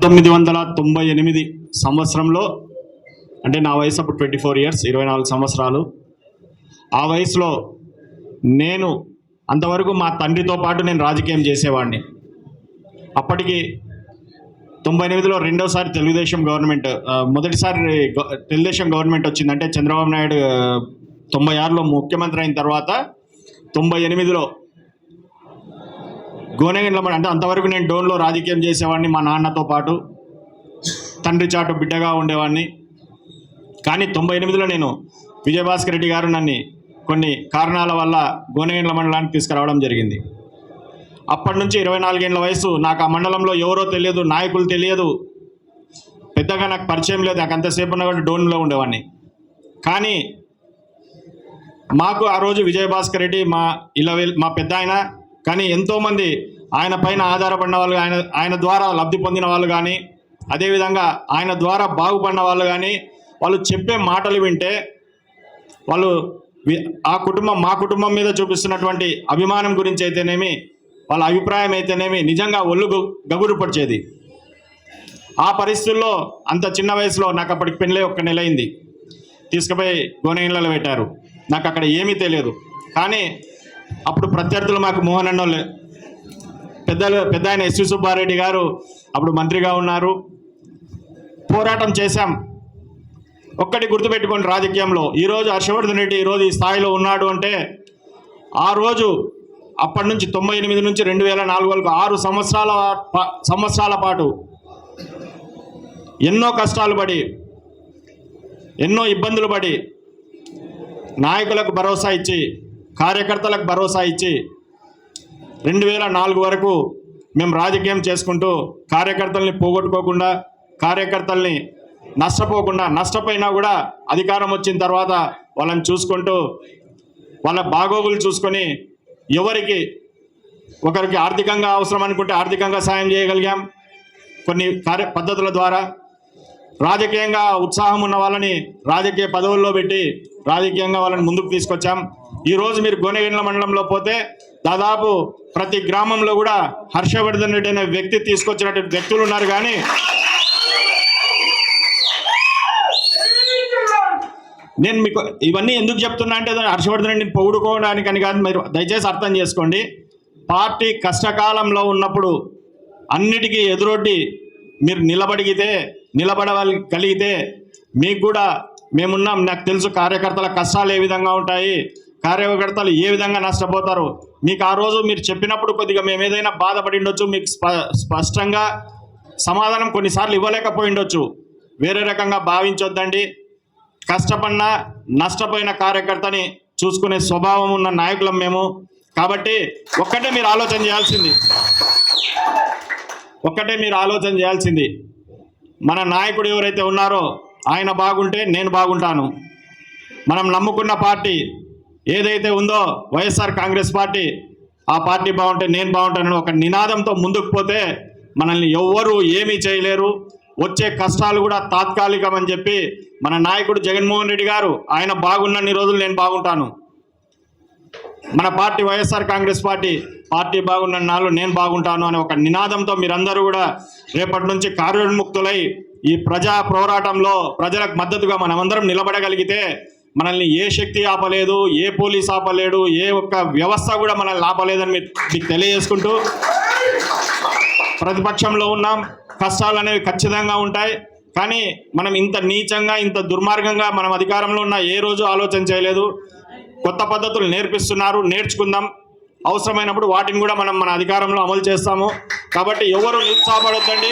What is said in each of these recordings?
1998 సంవత్సరంలో, అంటే నా వయసు అప్పుడు 24 ఇయర్స్, 24 సంవత్సరాలు. ఆ వయసులో నేను అంతవరకు మా తండ్రితో పాటు నేను రాజకీయం చేసేవాడిని. అప్పటికి 98లో రెండోసారి తెలుగుదేశం గవర్నమెంట్, మొదటిసారి తెలుగుదేశం గవర్నమెంట్ వచ్చిందంటే చంద్రబాబు నాయుడు 96లో ముఖ్యమంత్రి అయిన తర్వాత 98లో గోనెగండ్ల అంటే అంతవరకు నేను డోన్లో రాజకీయం చేసేవాడిని మా నాన్నతో పాటు, తండ్రి చాటు బిడ్డగా ఉండేవాడిని. కానీ 98లో నేను విజయభాస్కర్ రెడ్డి గారు నన్ను కొన్ని కారణాల వల్ల గోనెగండ్ల మండలానికి తీసుకురావడం జరిగింది. అప్పటి నుంచి 24 ఏళ్ల వయసు. నాకు ఆ మండలంలో ఎవరో తెలియదు, నాయకులు తెలియదు, పెద్దగా నాకు పరిచయం లేదు. నాకు అంతసేపు ఉన్న కూడా డోన్లో ఉండేవాడిని. కానీ మాకు ఆ రోజు విజయభాస్కర్ రెడ్డి మా పెద్ద ఆయన, కానీ ఎంతోమంది ఆయన పైన ఆధారపడిన వాళ్ళు, ఆయన ద్వారా లబ్ధి పొందిన వాళ్ళు కానీ, అదేవిధంగా ఆయన ద్వారా బాగుపడిన వాళ్ళు కానీ, వాళ్ళు చెప్పే మాటలు వింటే వాళ్ళు మా కుటుంబం మీద చూపిస్తున్నటువంటి అభిమానం గురించి అయితేనేమి, వాళ్ళ అభిప్రాయం అయితేనేమి నిజంగా ఒళ్ళు గగురుపరిచేది. ఆ పరిస్థితుల్లో అంత చిన్న వయసులో నాకు అప్పటికి పెళ్ళి 1 నెల అయింది. తీసుకుపోయి గోనెగండ్లలో పెట్టారు. నాకు అక్కడ ఏమీ తెలియదు. కానీ అప్పుడు ప్రత్యర్థులు మాకు మోహన్ అన్నోళ్ళు, పెద్ద ఆయన ఎస్వి సుబ్బారెడ్డి గారు అప్పుడు మంత్రిగా ఉన్నారు. పోరాటం చేశాం. ఒక్కటి గుర్తుపెట్టుకోండి, రాజకీయంలో ఈరోజు హర్షవర్ధన్ రెడ్డి ఈరోజు ఈ స్థాయిలో ఉన్నాడు అంటే ఆ రోజు అప్పటి నుంచి 98 నుంచి 2004 వరకు 6 సంవత్సరాల పాటు ఎన్నో కష్టాలు పడి, ఎన్నో ఇబ్బందులు పడి, నాయకులకు భరోసా ఇచ్చి, కార్యకర్తలకు భరోసా ఇచ్చి 2004 వరకు మేము రాజకీయం చేసుకుంటూ కార్యకర్తల్ని పోగొట్టుకోకుండా, కార్యకర్తల్ని నష్టపోయినా కూడా అధికారం వచ్చిన తర్వాత వాళ్ళని చూసుకుంటూ, వాళ్ళ బాగోగులు చూసుకొని, ఒకరికి ఆర్థికంగా అవసరం అనుకుంటే ఆర్థికంగా సాయం చేయగలిగాం. కొన్ని పద్ధతుల ద్వారా రాజకీయంగా ఉత్సాహం ఉన్న వాళ్ళని రాజకీయ పదవుల్లో పెట్టి రాజకీయంగా వాళ్ళని ముందుకు తీసుకొచ్చాం. ఈరోజు మీరు గోనెగండ్ల మండలంలో పోతే దాదాపు ప్రతి గ్రామంలో కూడా హర్షవర్ధన్ రెడ్డి అనే వ్యక్తి తీసుకొచ్చినటువంటి వ్యక్తులు ఉన్నారు. కానీ నేను మీకు ఇవన్నీ ఎందుకు చెప్తున్నా అంటే హర్షవర్ధన్ రెడ్డిని పొగుడుకోవడానికి అని కాదు, మీరు దయచేసి అర్థం చేసుకోండి. పార్టీ కష్టకాలంలో ఉన్నప్పుడు అన్నిటికీ ఎదురొడ్డి మీరు నిలబడగలిగితే మీకు కూడా మేమున్నాం. నాకు తెలుసు కార్యకర్తల కష్టాలు ఏ విధంగా ఉంటాయి, కార్యకర్తలు ఏ విధంగా నష్టపోతారు. మీకు ఆ రోజు మీరు చెప్పినప్పుడు కొద్దిగా మేము ఏదైనా బాధపడి ఉండొచ్చు, మీకు స్పష్టంగా సమాధానం కొన్నిసార్లు ఇవ్వలేకపోయి ఉండొచ్చు. వేరే రకంగా భావించొద్దండి. కష్టపడినా నష్టపోయిన కార్యకర్తని చూసుకునే స్వభావం ఉన్న నాయకులం మేము. కాబట్టి ఒక్కటే మీరు ఆలోచన చేయాల్సింది, మన నాయకుడు ఎవరైతే ఉన్నారో ఆయన బాగుంటే నేను బాగుంటాను. మనం నమ్ముకున్న పార్టీ ఏదైతే ఉందో వైఎస్ఆర్ కాంగ్రెస్ పార్టీ, ఆ పార్టీ బాగుంటే నేను బాగుంటానని ఒక నినాదంతో ముందుకు పోతే మనల్ని ఎవ్వరూ ఏమీ చేయలేరు. వచ్చే కష్టాలు కూడా తాత్కాలికమని చెప్పి మన నాయకుడు జగన్మోహన్ రెడ్డి గారు, ఆయన బాగున్నన్ని రోజులు నేను బాగుంటాను. మన పార్టీ వైఎస్ఆర్ కాంగ్రెస్ పార్టీ బాగున్న నాళ్ళు నేను బాగుంటాను అనే ఒక నినాదంతో మీరందరూ కూడా రేపటి నుంచి కార్యోన్ముక్తులై ఈ ప్రజా పోరాటంలో ప్రజలకు మద్దతుగా మనమందరం నిలబడగలిగితే మనల్ని ఏ శక్తి ఆపలేదు, ఏ పోలీస్ ఆపలేడు, ఏ ఒక్క వ్యవస్థ కూడా మనల్ని ఆపలేదని మీకు తెలియజేసుకుంటూ, ప్రతిపక్షంలో ఉన్నాం, కష్టాలు అనేవి ఖచ్చితంగా ఉంటాయి. కానీ మనం ఇంత నీచంగా, ఇంత దుర్మార్గంగా మనం అధికారంలో ఉన్న ఏ రోజు ఆలోచన చేయలేదు. కొత్త పద్ధతులు నేర్పిస్తున్నారు, నేర్చుకుందాం. అవసరమైనప్పుడు వాటిని కూడా మనం మన అధికారంలో అమలు చేస్తాము. కాబట్టి ఎవరు నిరుత్సాహపడొద్దండి.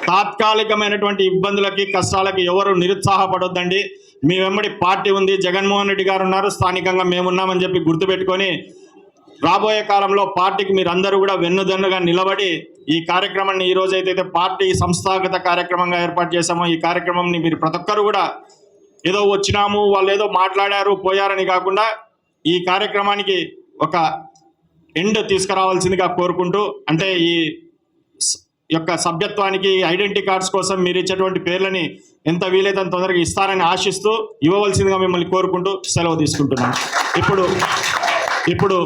తాత్కాలికమైనటువంటి ఇబ్బందులకి, కష్టాలకి ఎవరు నిరుత్సాహపడొద్దండి. మీ వెంబడి పార్టీ ఉంది, జగన్మోహన్ రెడ్డి గారు ఉన్నారు, స్థానికంగా మేమున్నామని చెప్పి గుర్తుపెట్టుకొని రాబోయే కాలంలో పార్టీకి మీరందరూ కూడా వెన్నుదన్నుగా నిలబడి ఈ కార్యక్రమాన్ని, ఈ రోజు అయితే పార్టీ సంస్థాగత కార్యక్రమంగా ఏర్పాటు చేశామో ఈ కార్యక్రమాన్ని మీరు ప్రతి ఒక్కరు కూడా ఏదో వచ్చినాము, వాళ్ళు ఏదో మాట్లాడారు పోయారని కాకుండా ఈ కార్యక్రమానికి ఒక ఎండ్ తీసుకురావాల్సిందిగా కోరుకుంటూ, అంటే ఈ యొక్క సభ్యత్వానికి ఐడెంటిటీ కార్డ్స్ కోసం మీరు ఇచ్చేటువంటి పేర్లని ఎంత వీలైతే అంత తొందరగా ఇస్తారని ఆశిస్తూ ఇవ్వవలసిందిగా మిమ్మల్ని కోరుకుంటూ సెలవు తీసుకుంటున్నాను. ఇప్పుడు